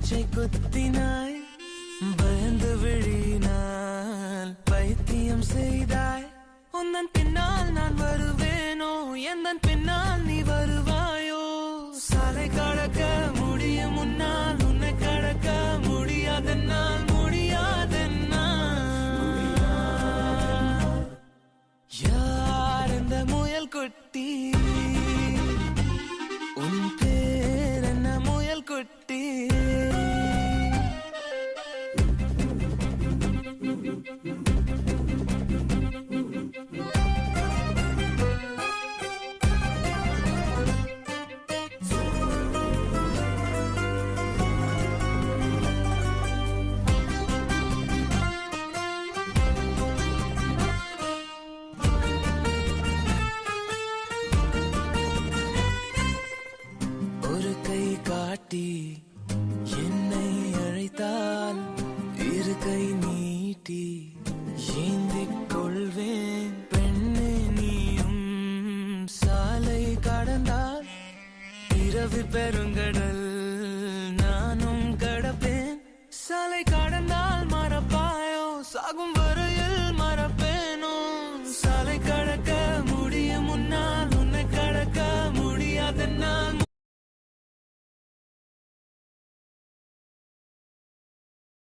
மூச்சை குத்தினாய், பயந்து விழினால் பைத்தியம் செய்தாய். உந்தன் பின்னால் நான் வருவேனோ, எந்தன் பின்னால் நீ வருவாயோ? சாலை கடக்க முடியும் முன்னால் உன்னை கடக்க முடியாதென்னால், முடியாதென்னால். யார் இந்த முயல் குட்டி? உன் பேர் என்ன முயல் குட்டி? ஒரு கை காட்டி என்னை அழைத்தால், இரு கை நீட்டி ஏந்திக் கொள்வேன். பெண்ணே நீயும் சாலை கடந்தால், இரவு பெரும்